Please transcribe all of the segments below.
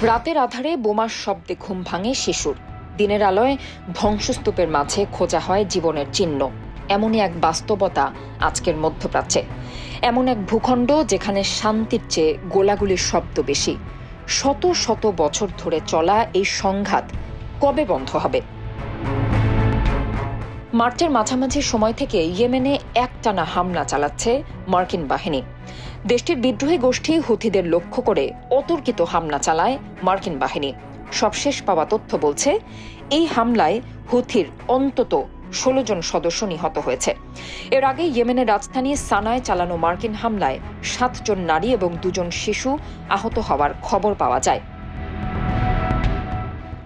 রাতের আধারে বোমার শব্দে ঘুম ভাঙে শিশুর। দিনের আলোয় ধ্বংসস্তূপের মাঝে খোঁজা হয় জীবনের চিহ্ন। এমনই এক বাস্তবতা আজকের মধ্যপ্রাচ্যে। এমন এক ভূখণ্ড যেখানে শান্তির চেয়ে গোলাগুলির শব্দ বেশি। শত শত বছর ধরে চলা এই সংঘাত কবে বন্ধ হবে? মার্চের মাঝামাঝি সময় থেকে ইয়েমেনে একটানা হামলা চালাচ্ছে মার্কিন বাহিনী। দেশটির বিদ্রোহী গোষ্ঠী হুথিদের লক্ষ্য করে অতর্কিত হামলা চালায় মার্কিন বাহিনী। সবশেষ পাওয়া তথ্য বলছে, এই হামলায় হুথির অন্তত 16 জন সদস্য নিহত হয়েছে। এর আগে ইয়েমেনের রাজধানী সানায় চালানো মার্কিন হামলায় 7 জন নারী এবং 2 জন শিশু আহত হওয়ার খবর পাওয়া যায়।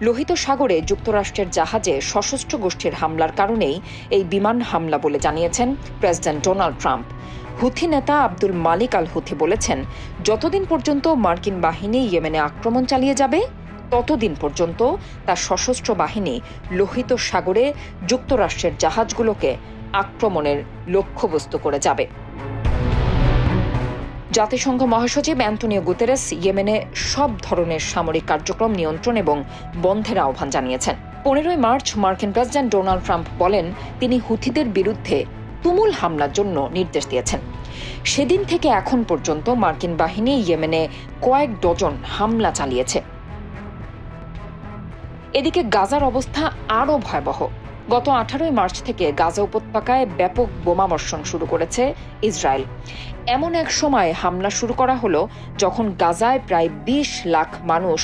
লোহিত সাগরে যুক্তরাষ্ট্রের জাহাজে সশস্ত্র গোষ্ঠীর হামলার কারণেই এই বিমান হামলা বলে জানিয়েছেন প্রেসিডেন্ট ডোনাল্ড ট্রাম্প। হুথি নেতা আব্দুল মালিক আল হুথি বলেছেন, যতদিন পর্যন্ত মার্কিন বাহিনী ইয়েমেনে আক্রমণ চালিয়ে যাবে ততদিন পর্যন্ত তার সশস্ত্র বাহিনী লোহিত সাগরে যুক্তরাষ্ট্রের জাহাজগুলোকে আক্রমণের লক্ষ্যবস্তু করে যাবে। জাতিসংঘ মহাসচিব অ্যান্টনিও গুতেরেস ইয়েমেনে সব ধরনের সামরিক কার্যক্রম নিয়ন্ত্রণ এবং বন্ধের আহ্বান জানিয়েছেন। 15 মার্চ মার্কিন প্রেসিডেন্ট ডোনাল্ড ট্রাম্প বলেন, তিনি হুথিদের বিরুদ্ধে তুমুল হামলার জন্য নির্দেশ দিয়েছেন। সেদিন থেকে এখন পর্যন্ত মার্কিন বাহিনী ইয়েমেনে কয়েক ডজন হামলা চালিয়েছে। এদিকে গাজার অবস্থা আরও ভয়াবহ। গত 18 মার্চ থেকে গাজা উপত্যকায় ব্যাপক বোমাবর্ষণ শুরু করেছে ইসরায়েল। এমন এক সময় হামলা শুরু করা হলো যখন গাজায় প্রায় 20 লাখ মানুষ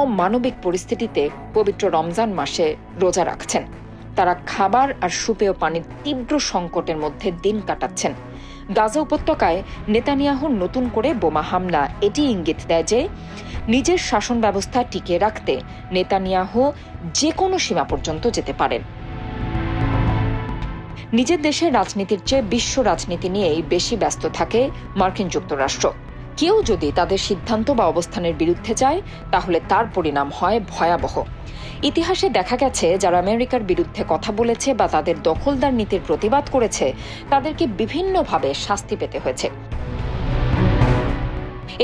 অমানবিক পরিস্থিতিতে পবিত্র রমজান মাসে রোজা রাখছেন। তারা খাবার আর সুপেয় পানির তীব্র সংকটের মধ্যে দিন কাটাচ্ছেন। গাজা উপত্যকায় নেতানিয়াহুর নতুন করে বোমা হামলা এটি ইঙ্গিত দেয় যে নিজের শাসন ব্যবস্থা টিকিয়ে রাখতে নেতানিয়াহু যে কোনো সীমা পর্যন্ত যেতে পারেন। নিজের দেশের রাজনীতির চেয়ে বিশ্ব রাজনীতি নিয়েই বেশি ব্যস্ত থাকে মার্কিন যুক্তরাষ্ট্র। কেউ যদি তাদের সিদ্ধান্ত বা অবস্থানের বিরুদ্ধে যায় তাহলে তার পরিণাম হয় ভয়াবহ। ইতিহাসে দেখা গেছে, যারা আমেরিকার বিরুদ্ধে কথা বলেছে বা তাদের দখলদার নীতির প্রতিবাদ করেছে তাদেরকে বিভিন্নভাবে শাস্তি পেতে হয়েছে।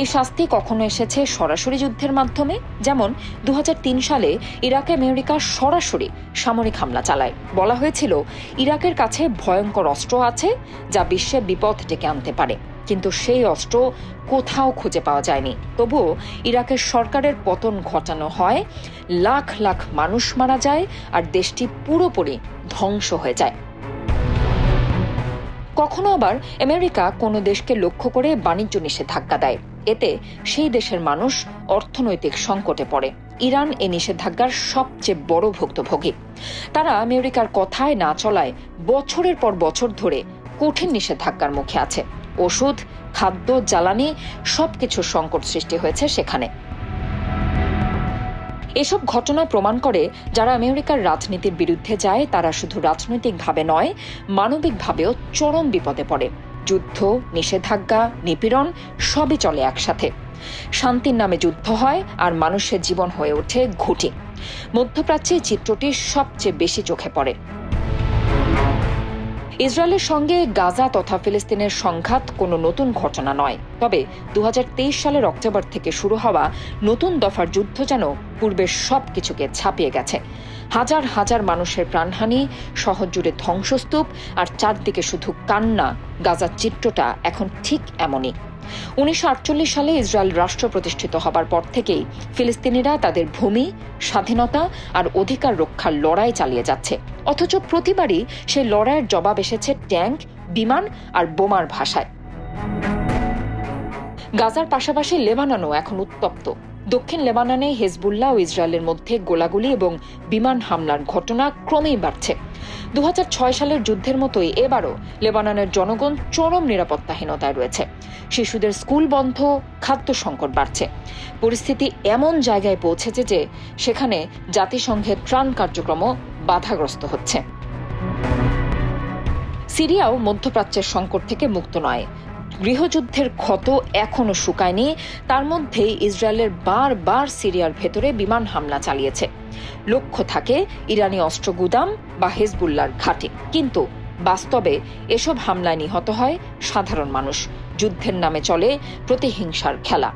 এই শাস্তি কখনো এসেছে সরাসরি যুদ্ধের মাধ্যমে, যেমন 2003 সালে ইরাকে আমেরিকা সরাসরি সামরিক হামলা চালায়। বলা হয়েছিল ইরাকের কাছে ভয়ঙ্কর অস্ত্র আছে যা বিশ্বে বিপদ ডেকে আনতে পারে, কিন্তু সেই অস্ত্র কোথাও খুঁজে পাওয়া যায়নি। তবুও ইরাকের সরকারের পতন ঘটানো হয়, লাখ লাখ মানুষ মারা যায় আর দেশটি পুরোপুরি ধ্বংস হয়ে যায়। কখনো আবার আমেরিকা কোনো দেশকে লক্ষ্য করে বাণিজ্য নিষেধাজ্ঞা দেয়, এতে সেই দেশের মানুষ অর্থনৈতিক সংকটে পড়ে। ইরান এ নিষেধাজ্ঞার সবচেয়ে বড় ভুক্তভোগী। তারা আমেরিকার কথায় না চলায় বছরের পর বছর ধরে কঠিন নিষেধাজ্ঞার মুখে আছে। ওষুধ, খাদ্য, জ্বালানি সবকিছুর সংকট সৃষ্টি হয়েছে সেখানে। এসব ঘটনা প্রমাণ করে, যারা আমেরিকার রাজনীতির বিরুদ্ধে যায় তারা শুধু রাজনৈতিকভাবে নয়, মানবিকভাবেও চরম বিপদে পড়ে। যুদ্ধ, নিষেধাজ্ঞা, নিপীড়ন সবই চলে একসাথে। শান্তির নামে যুদ্ধ হয় আর মানুষের জীবন হয়ে ওঠে ঘুঁটি। মধ্যপ্রাচ্যে চিত্রটি সবচেয়ে বেশি চোখে পড়ে। ইসরায়েলের সঙ্গে গাজা তথা ফিলিস্তিনের সংঘাত কোনো নতুন ঘটনা নয়, তবে 2023 সালের অক্টোবর থেকে শুরু হওয়া নতুন দফার যুদ্ধ যেন পূর্বের সবকিছুকে ছাপিয়ে গেছে। হাজার হাজার মানুষের প্রাণহানি, শহর জুড়ে ধ্বংসস্তূপ আর চারদিকে শুধু কান্না। গাজার চিত্রটা এখন ঠিক এমনই। 1948 সালে ইসরায়েল রাষ্ট্র প্রতিষ্ঠিত হবার পর থেকেই ফিলিস্তিনিরা তাদের ভূমি, স্বাধীনতা আর অধিকার রক্ষার লড়াই চালিয়ে যাচ্ছে। অথচ প্রতিবারই সেই লড়াইয়ের জবাব এসেছে ট্যাঙ্ক, বিমান আর বোমার ভাষায়। গাজার পাশাপাশি লেবাননও এখন উত্তপ্ত। দক্ষিণ লেবাননে হেজবুল্লাহ ও ইসরায়েলের মধ্যে গোলাগুলি এবং বিমান হামলার ঘটনা ক্রমেই বাড়ছে। 2006 সালের যুদ্ধের মতোই এবারও লেবাননের জনগণ চরম নিরাপত্তাহীনতায় রয়েছে। শিশুদের স্কুল বন্ধ, খাদ্য সংকট বাড়ছে। পরিস্থিতি এমন জায়গায় পৌঁছেছে যে সেখানে জাতিসংঘের ত্রাণ কার্যক্রমও বাধাগ্রস্ত হচ্ছে। সিরিয়াও মধ্যপ্রাচ্যের সংকট থেকে মুক্ত নয়। গৃহযুদ্ধের ক্ষত এখনো শুকায়নি, তার মধ্যে ইসরায়েলের বারবার সিরিয়ার ভেতরে বিমান হামলা চালিয়েছে। লক্ষ্য থাকে ইরানি অস্ত্র গুদাম বা হেজবুল্লাহর ঘাঁটি, কিন্তু বাস্তবে এসব হামলায় নিহত হয় সাধারণ মানুষ। যুদ্ধের নামে চলে প্রতিহিংসার খেলা।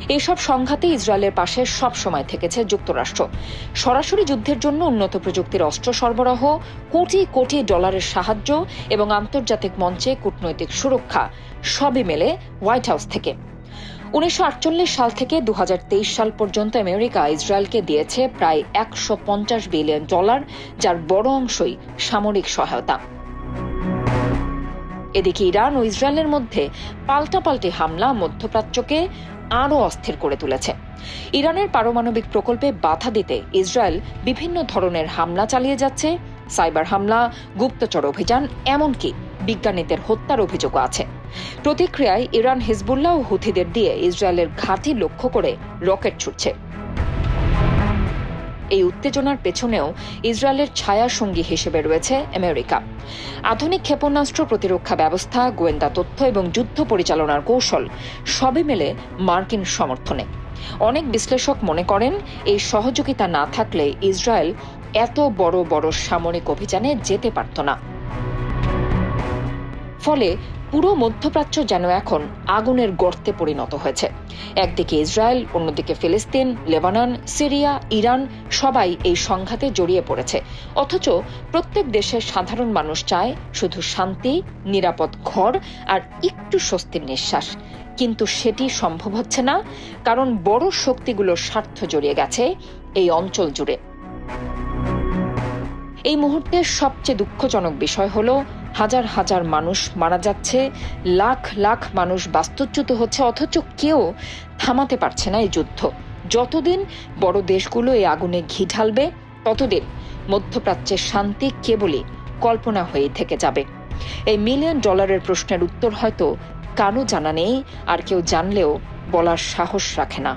এইসব সংঘাতে ইসরায়েলের পাশে সব সময় থেকেছে যুক্তরাষ্ট্র। সরাসরি যুদ্ধের জন্য উন্নত প্রযুক্তির অস্ত্র সরবরাহ, কোটি কোটি ডলারের সাহায্য এবং আন্তর্জাতিক মঞ্চে কূটনৈতিক সুরক্ষা সবই মেলে হোয়াইট হাউস থেকে। 1948 সাল থেকে 2023 সাল পর্যন্ত আমেরিকা ইসরায়েলকে দিয়েছে প্রায় $150 বিলিয়ন, যার বড় অংশই সামরিক সহায়তা। এদিকে ইরান ও ইসরায়েলের মধ্যে পাল্টাপাল্টি হামলা মধ্যপ্রাচ্যকে আরও অস্থির করে তুলেছে। ইরানের পারমাণবিক প্রকল্পে বাধা দিতে ইসরায়েল বিভিন্ন ধরনের হামলা চালিয়ে যাচ্ছে, সাইবার হামলা, গুপ্তচর অভিযান, এমনকি বিজ্ঞানীদের হত্যার অভিযোগও আছে। প্রতিক্রিয়ায় ইরান হিজবুল্লাহ ও হুথিদের দিয়ে ইসরায়েলের ঘাঁটি লক্ষ্য করে রকেট ছুটছে। এই উত্তেজনার পেছনেও ইসরায়েলের ছায়া সঙ্গী হিসেবে রয়েছে আমেরিকা। আধুনিক ক্ষেপণাস্ত্র, প্রতিরক্ষা ব্যবস্থা, গোয়েন্দা তথ্য এবং যুদ্ধ পরিচালনার কৌশল সবই মেলে মার্কিন সমর্থনে। অনেক বিশ্লেষক মনে করেন, এই সহযোগিতা না থাকলে ইসরায়েল এত বড় বড় সামরিক অভিযানে যেতে পারত না। ফলে পুরো মধ্যপ্রাচ্য যেন এখন আগুনের গর্তে পরিণত হয়েছে। একদিকে ইসরায়েল, অন্যদিকে ফিলিস্তিন, লেবানন, সিরিয়া, ইরান সবাই এই সংঘাতে জড়িয়ে পড়েছে। অথচ প্রত্যেক দেশের সাধারণ মানুষ চায় শুধু শান্তি, নিরাপদ ঘর আর একটু স্বস্তির নিঃশ্বাস। কিন্তু সেটি সম্ভব হচ্ছে না, কারণ বড় শক্তিগুলোর স্বার্থ জড়িয়ে গেছে এই অঞ্চল জুড়ে। এই মুহূর্তের সবচেয়ে দুঃখজনক বিষয় হলো, হাজার হাজার মানুষ মারা যাচ্ছে, লাখ লাখ মানুষ বাস্তুচ্যুত হচ্ছে, অথচ কেউ থামাতে পারছে না এই যুদ্ধ। যতদিন বড় দেশগুলো এই আগুনে ঘি ঢালবে, ততদিন মধ্যপ্রাচ্যের শান্তি কেবলই কল্পনা হয়েই থেকে যাবে। এই $1 মিলিয়ন প্রশ্নের উত্তর হয়তো কারো জানা নেই, আর কেউ জানলেও বলার সাহস রাখে না।